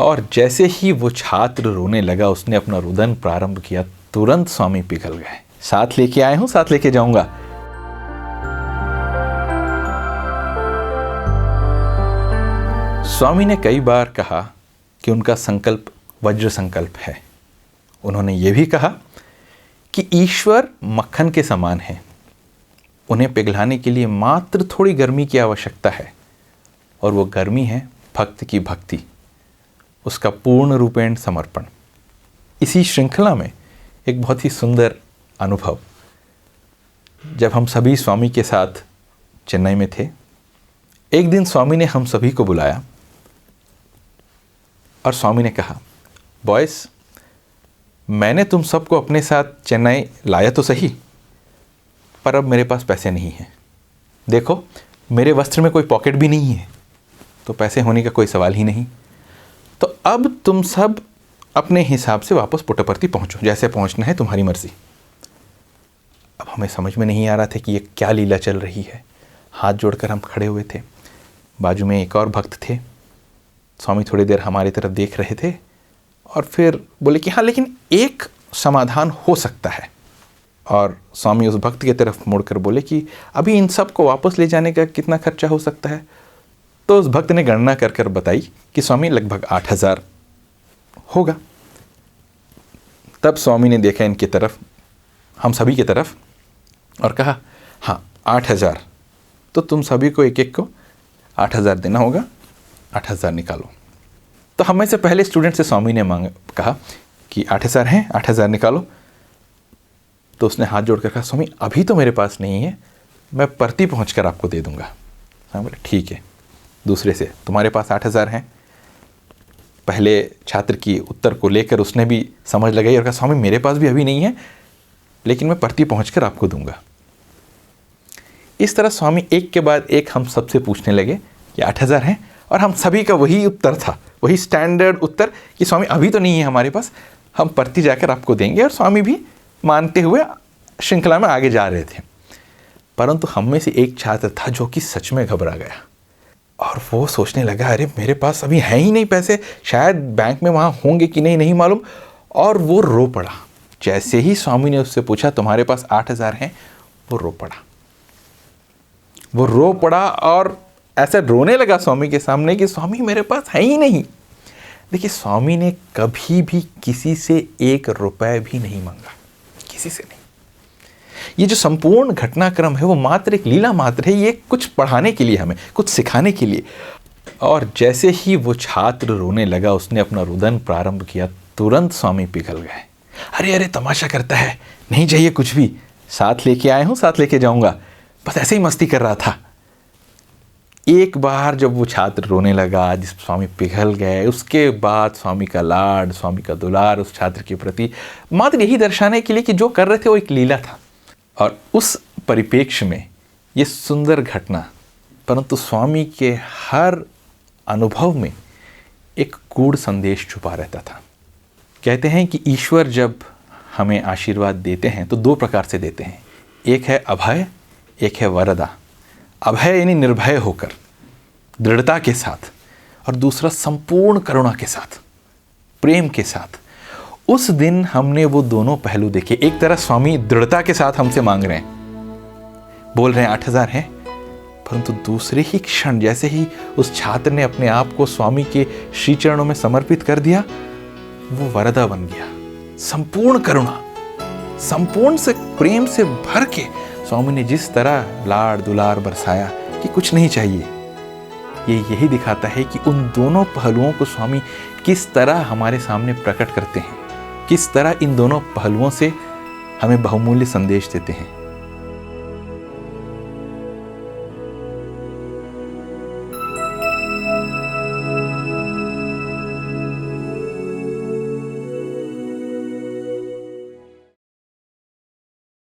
और जैसे ही वो छात्र रोने लगा, उसने अपना रुदन प्रारंभ किया, तुरंत स्वामी पिघल गए। साथ लेके आए हूं, साथ लेके जाऊंगा। स्वामी ने कई बार कहा कि उनका संकल्प वज्र संकल्प है। उन्होंने ये भी कहा कि ईश्वर मक्खन के समान है, उन्हें पिघलाने के लिए मात्र थोड़ी गर्मी की आवश्यकता है, और वो गर्मी है भक्त की भक्ति, उसका पूर्ण रूपेण समर्पण। इसी श्रृंखला में एक बहुत ही सुंदर अनुभव, जब हम सभी स्वामी के साथ चेन्नई में थे, एक दिन स्वामी ने हम सभी को बुलाया और स्वामी ने कहा, बॉयस, मैंने तुम सबको अपने साथ चेन्नई लाया तो सही, पर अब मेरे पास पैसे नहीं हैं। देखो, मेरे वस्त्र में कोई पॉकेट भी नहीं है, तो पैसे होने का कोई सवाल ही नहीं। तो अब तुम सब अपने हिसाब से वापस पुट्टपर्ती पहुंचो, जैसे पहुंचना है तुम्हारी मर्जी। अब हमें समझ में नहीं आ रहा था कि ये क्या लीला चल रही है। हाथ जोड़कर हम खड़े हुए थे, बाजू में एक और भक्त थे। स्वामी थोड़ी देर हमारी तरफ देख रहे थे और फिर बोले कि हाँ, लेकिन एक समाधान हो सकता है। और स्वामी उस भक्त की तरफ मुड़कर बोले कि अभी इन सब को वापस ले जाने का कितना खर्चा हो सकता है। तो उस भक्त ने गणना कर कर बताई कि स्वामी लगभग 8,000 होगा। तब स्वामी ने देखा इनकी तरफ, हम सभी की तरफ, और कहा, हाँ 8,000, तो तुम सभी को एक एक को 8,000 देना होगा, 8,000 निकालो। तो हमें से पहले स्टूडेंट से स्वामी ने कहा कि 8,000 हैं, 8,000 निकालो। तो उसने हाथ जोड़कर कहा, स्वामी अभी तो मेरे पास नहीं है, मैं परती पहुंचकर आपको दे दूंगा। स्वामी बोले, ठीक है। दूसरे से, तुम्हारे पास 8,000 हैं। पहले छात्र की उत्तर को लेकर उसने भी समझ लगाई और कहा, स्वामी मेरे पास भी अभी नहीं है, लेकिन मैं परती पहुंचकर आपको दूंगा। इस तरह स्वामी एक के बाद एक हम सबसे पूछने लगे कि 8,000 हैं, और हम सभी का वही उत्तर था, वही स्टैंडर्ड उत्तर कि स्वामी अभी तो नहीं है हमारे पास, हम परती जाकर आपको देंगे। और स्वामी भी मानते हुए श्रृंखला में आगे जा रहे थे। परंतु हम में से एक छात्र था जो कि सच में घबरा गया, और वो सोचने लगा, अरे मेरे पास अभी है ही नहीं पैसे, शायद बैंक में वहाँ होंगे कि नहीं, नहीं मालूम। और वो रो पड़ा। जैसे ही स्वामी ने उससे पूछा, तुम्हारे पास 8,000 हैं, वो रो पड़ा और ऐसा रोने लगा स्वामी के सामने कि स्वामी मेरे पास है ही नहीं। देखिए, स्वामी ने कभी भी किसी से 1 रुपए भी नहीं मांगा, किसी से नहीं। ये जो संपूर्ण घटनाक्रम है वो मात्र एक लीला मात्र है, ये कुछ पढ़ाने के लिए, हमें कुछ सिखाने के लिए। और जैसे ही वो छात्र रोने लगा, उसने अपना रुदन प्रारंभ किया, तुरंत स्वामी पिघल गए। अरे अरे, तमाशा करता है, नहीं चाहिए कुछ भी, साथ लेके आए हूँ, साथ लेके जाऊंगा। बस ऐसे ही मस्ती कर रहा था। एक बार जब वो छात्र रोने लगा, जिस स्वामी पिघल गए, उसके बाद स्वामी का लाड, स्वामी का दुलार उस छात्र के प्रति मात्र यही दर्शाने के लिए कि जो कर रहे थे वो एक लीला था। और उस परिप्रेक्ष्य में ये सुंदर घटना, परंतु स्वामी के हर अनुभव में एक गूढ़ संदेश छुपा रहता था। कहते हैं कि ईश्वर जब हमें आशीर्वाद देते हैं तो 2 प्रकार से देते हैं, एक है अभय, एक है वरदा। अभय यानी निर्भय होकर, दृढ़ता के साथ, और दूसरा संपूर्ण करुणा के साथ, प्रेम के साथ। उस दिन हमने वो दोनों पहलू देखे। एक तरह स्वामी दृढ़ता के साथ हमसे मांग रहे हैं, बोल रहे हैं 8,000 हैं, परंतु दूसरे ही क्षण जैसे ही उस छात्र ने अपने आप को स्वामी के श्री चरणों में समर्पित कर दिया, वो वरदा बन गया। संपूर्ण करुणा, संपूर्ण से प्रेम से भर के स्वामी ने जिस तरह लाड दुलार बरसाया कि कुछ नहीं चाहिए। ये यही दिखाता है कि उन दोनों पहलुओं को स्वामी किस तरह हमारे सामने प्रकट करते हैं, किस तरह इन दोनों पहलुओं से हमें बहुमूल्य संदेश देते हैं।